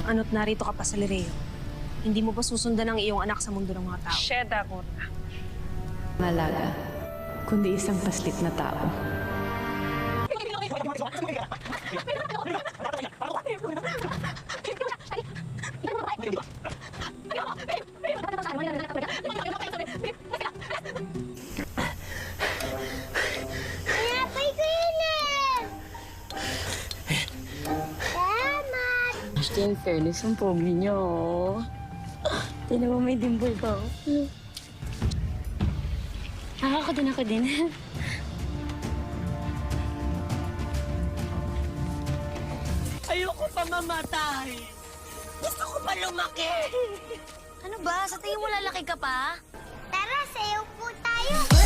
Ano't narito ka pa sa Lireo, hindi mo ba susundan ang iyong anak sa mundo ng mga tao? Sheda ko na. Malaga, kundi isang paslit na tao. Napay ko yun eh! Salamat! Basta in fairness, ang pogi niya, oh. Tignan mo, may dimple ka. Ako din. Ayoko pa mamatay. Gusto ko pa lumaki. Ano ba? Sa tingin mo lalaki ka pa? Tara, sayaw po tayo!